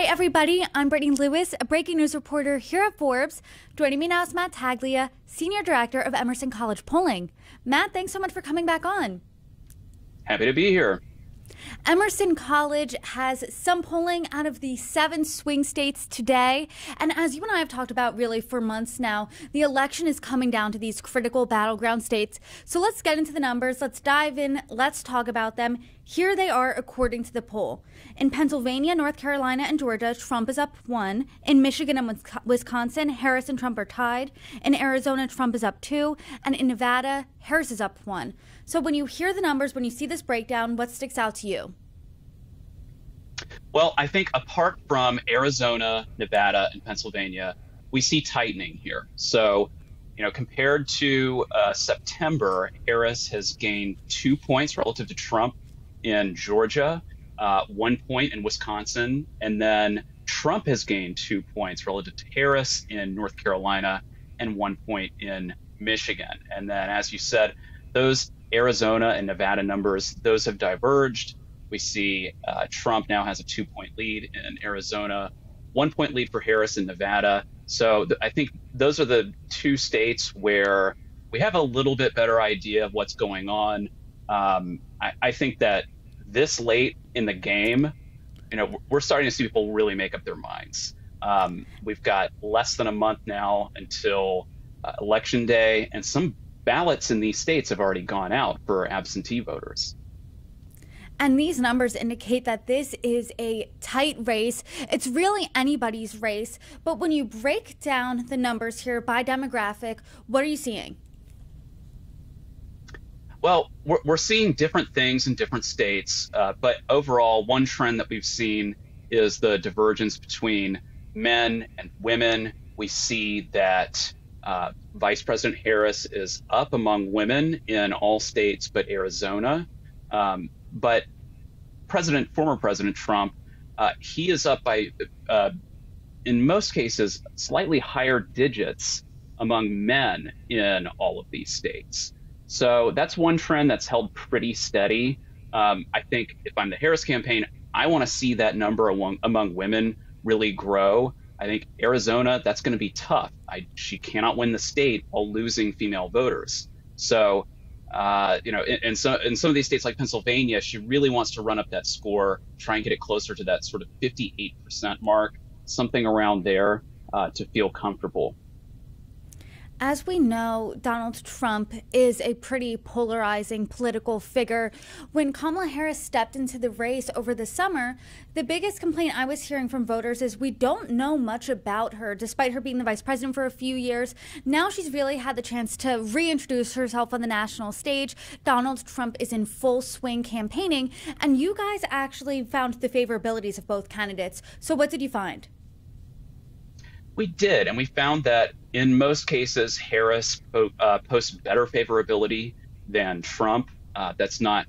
everybody, I'm Brittany Lewis, a breaking news reporter here at Forbes. Joining me now is Matt Taglia, Senior Director of Emerson College Polling. Matt, thanks so much for coming back on. Happy to be here. Emerson College has some polling out of the 7 swing states today. And as you and I have talked about really for months now, the election is coming down to these critical battleground states. So let's get into the numbers. Let's dive in. Let's talk about them. Here they are according to the poll. In Pennsylvania, North Carolina, and Georgia, Trump is up 1. In Michigan and Wisconsin, Harris and Trump are tied. In Arizona, Trump is up 2. And in Nevada, Harris is up 1. So when you hear the numbers, when you see this breakdown, what sticks out to you? Well, I think apart from Arizona, Nevada, and Pennsylvania, we see tightening here. So, compared to September, Harris has gained 2 points relative to Trump in Georgia, 1 point in Wisconsin, and then Trump has gained 2 points relative to Harris in North Carolina and 1 point in Michigan. And then, as you said, those Arizona and Nevada numbers, those have diverged. We see Trump now has a 2-point lead in Arizona, 1 point lead for Harris in Nevada. So I think those are the 2 states where we have a little bit better idea of what's going on. I think that this late in the game, we're starting to see people really make up their minds. We've got less than a month now until Election Day, and some ballots in these states have already gone out for absentee voters. And these numbers indicate that this is a tight race. It's really anybody's race. But when you break down the numbers here by demographic, what are you seeing? Well, we're seeing different things in different states. But overall, one trend that we've seen is the divergence between men and women. We see that Vice President Harris is up among women in all states but Arizona. But former President Trump, he is up by, in most cases, slightly higher digits among men in all of these states. So that's one trend that's held pretty steady. I think if I'm the Harris campaign, I want to see that number among women really grow. I think Arizona, that's going to be tough. She cannot win the state while losing female voters. So, in some of these states like Pennsylvania, she really wants to run up that score, try and get it closer to that sort of 58% mark, something around there to feel comfortable. As we know, Donald Trump is a pretty polarizing political figure. When Kamala Harris stepped into the race over the summer, the biggest complaint I was hearing from voters is we don't know much about her, despite her being the vice president for a few years. Now she's really had the chance to reintroduce herself on the national stage. Donald Trump is in full swing campaigning, and you guys actually found the favorabilities of both candidates. So what did you find? We did, and we found that in most cases, Harris posts better favorability than Trump. That's not,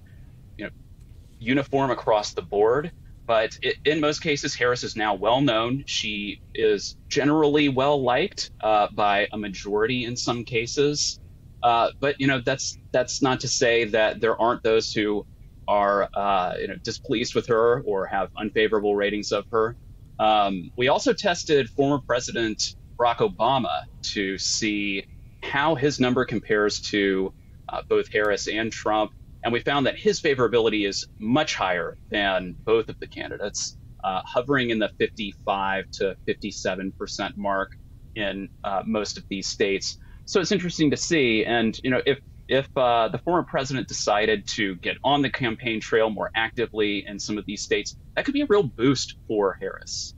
uniform across the board, but in most cases, Harris is now well known. She is generally well liked by a majority in some cases. But that's not to say that there aren't those who are displeased with her or have unfavorable ratings of her. We also tested former President Barack Obama to see how his number compares to both Harris and Trump. And we found that his favorability is much higher than both of the candidates, hovering in the 55 to 57% mark in most of these states. So it's interesting to see. And, if the former president decided to get on the campaign trail more actively in some of these states, that could be a real boost for Harris.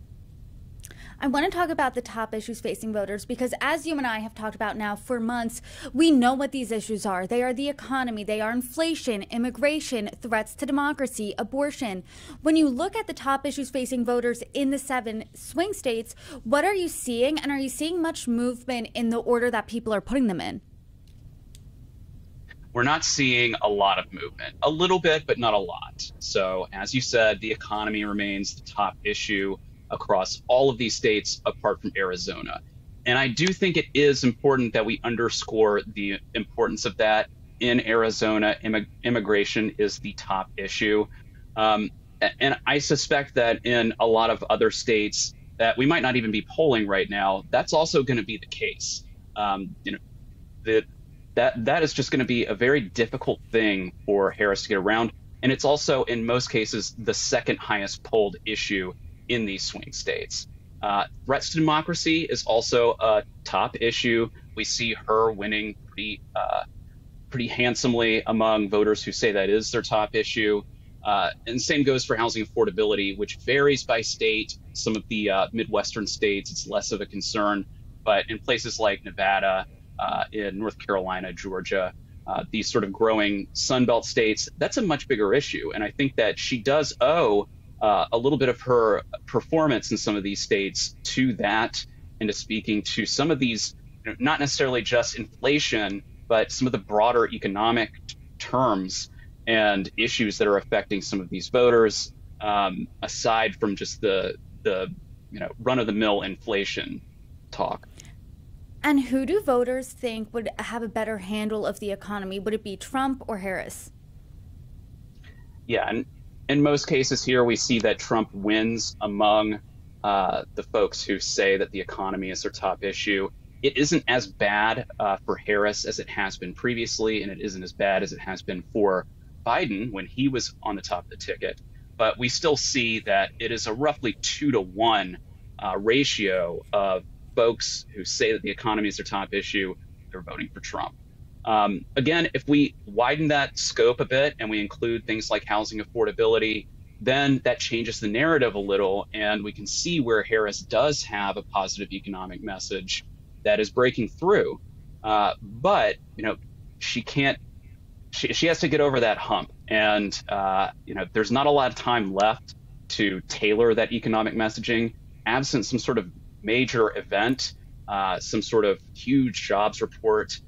I want to talk about the top issues facing voters because, as you and I have talked about now for months, we know what these issues are. They are the economy, they are inflation, immigration, threats to democracy, abortion. When you look at the top issues facing voters in the 7 swing states, what are you seeing? And are you seeing much movement in the order that people are putting them in? We're not seeing a lot of movement, a little bit, but not a lot. So as you said, the economy remains the top issue across all of these states apart from Arizona. And I do think it is important that we underscore the importance of that. In Arizona, immigration is the top issue. And I suspect that in a lot of other states that we might not even be polling right now, that's also going to be the case. You know, that that is just going to be a very difficult thing for Harris to get around. And it's also, in most cases, the second highest polled issue in these swing states. Threats to democracy is also a top issue. We see her winning pretty handsomely among voters who say that is their top issue. And same goes for housing affordability, which varies by state. Some of the Midwestern states, it's less of a concern. But in places like Nevada, in North Carolina, Georgia, these sort of growing Sunbelt states, that's a much bigger issue. And I think that she does owe a little bit of her performance in some of these states to that, and to speaking to some of these, you know, not necessarily just inflation, but some of the broader economic terms and issues that are affecting some of these voters, aside from just the run-of-the-mill inflation talk. And who do voters think would have a better handle of the economy? Would it be Trump or Harris? Yeah, and in most cases here, we see that Trump wins among the folks who say that the economy is their top issue. It isn't as bad for Harris as it has been previously, and it isn't as bad as it has been for Biden when he was on the top of the ticket. But we still see that it is a roughly 2-to-1 ratio of folks who say that the economy is their top issue, they're voting for Trump. Again, if we widen that scope a bit and we include things like housing affordability, then that changes the narrative a little, and we can see where Harris does have a positive economic message that is breaking through. But, you know, she has to get over that hump. And, you know, there's not a lot of time left to tailor that economic messaging, absent some sort of major event, some sort of huge jobs report,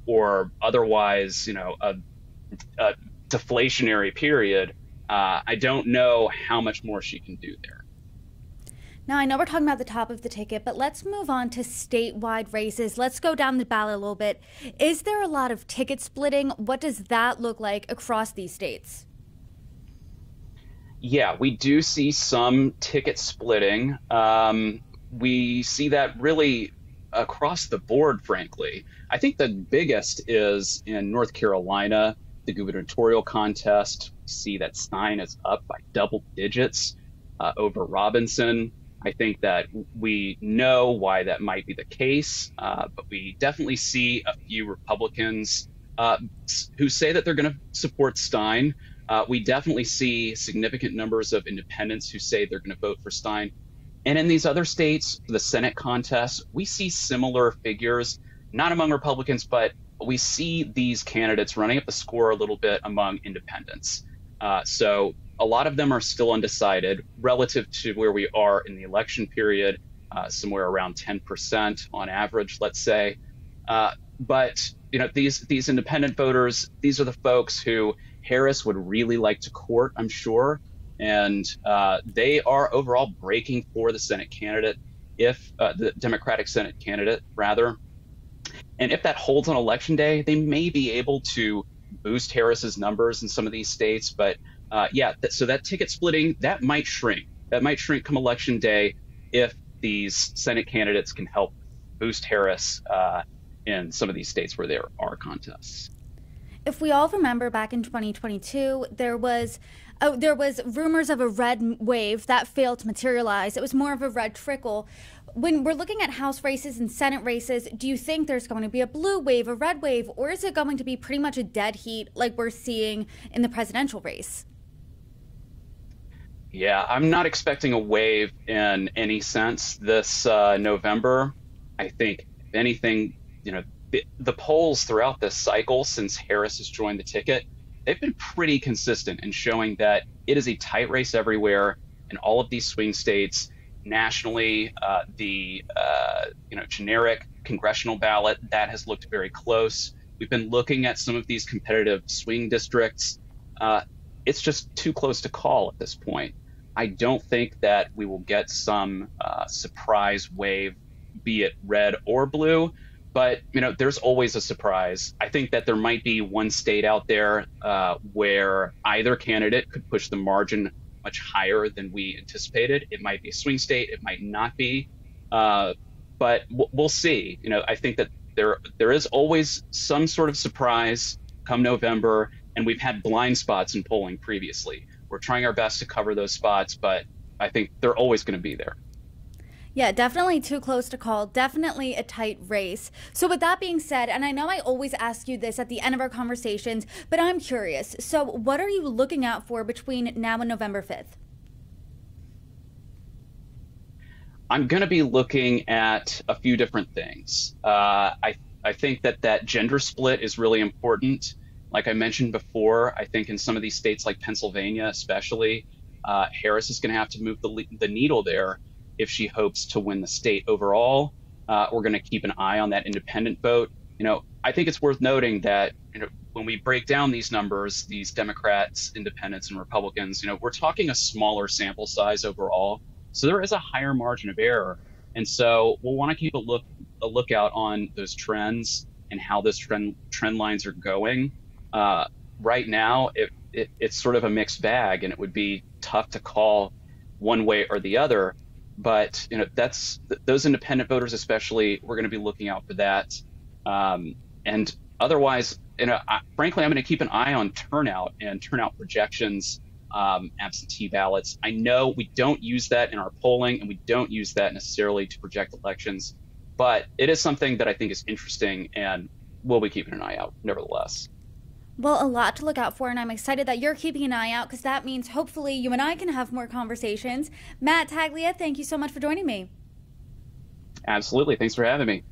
or otherwise, you know, a deflationary period. I don't know how much more she can do there. Now, I know we're talking about the top of the ticket, but let's move on to statewide races. Let's go down the ballot a little bit. Is there a lot of ticket splitting? What does that look like across these states? Yeah, we do see some ticket splitting. We see that really across the board, frankly. I think the biggest is in North Carolina, the gubernatorial contest. We see that Stein is up by double digits over Robinson. I think that we know why that might be the case, but we definitely see a few Republicans who say that they're going to support Stein. We definitely see significant numbers of independents who say they're going to vote for Stein. And in these other states, for the Senate contest, we see similar figures, not among Republicans, but we see these candidates running up the score a little bit among independents. So a lot of them are still undecided relative to where we are in the election period, somewhere around 10% on average, let's say. But you know, these independent voters, these are the folks who Harris would really like to court, I'm sure. And they are overall breaking for the Senate candidate, if the Democratic Senate candidate, rather. And if that holds on Election Day, they may be able to boost Harris's numbers in some of these states. But so that ticket splitting, that might shrink. That might shrink come Election Day if these Senate candidates can help boost Harris in some of these states where there are contests. If we all remember back in 2022, there was rumors of a red wave that failed to materialize. It was more of a red trickle. When we're looking at House races and Senate races, do you think there's going to be a blue wave, a red wave, or is it going to be pretty much a dead heat like we're seeing in the presidential race? Yeah, I'm not expecting a wave in any sense this November. I think, if anything, you know, the polls throughout this cycle since Harris has joined the ticket, they've been pretty consistent in showing that it is a tight race everywhere in all of these swing states. Nationally, the generic congressional ballot, that has looked very close. We've been looking at some of these competitive swing districts. It's just too close to call at this point. I don't think that we will get some surprise wave, be it red or blue. But there's always a surprise. I think that there might be one state out there where either candidate could push the margin much higher than we anticipated. It might be a swing state, it might not be, but we'll see. I think that there is always some sort of surprise come November, and we've had blind spots in polling previously. We're trying our best to cover those spots, but I think they're always going to be there. Yeah, definitely too close to call. Definitely a tight race. So with that being said, and I know I always ask you this at the end of our conversations, but I'm curious. So what are you looking out for between now and November 5th? I'm going to be looking at a few different things. I think that gender split is really important. Like I mentioned before, I think in some of these states like Pennsylvania especially, Harris is going to have to move the needle there if she hopes to win the state overall. We're going to keep an eye on that independent vote. I think it's worth noting that when we break down these numbers, these Democrats, independents, and Republicans, we're talking a smaller sample size overall. So there is a higher margin of error. And so we'll want to keep a lookout on those trends and how those trend lines are going. Right now, it's sort of a mixed bag, and it would be tough to call one way or the other. But those independent voters, especially, we're going to be looking out for that. And otherwise, frankly, I'm going to keep an eye on turnout and turnout projections, absentee ballots. I know we don't use that in our polling, and we don't use that necessarily to project elections, but it is something that I think is interesting, and we'll be keeping an eye out nevertheless. Well, a lot to look out for, and I'm excited that you're keeping an eye out because that means hopefully you and I can have more conversations. Matt Taglia, thank you so much for joining me. Absolutely. Thanks for having me.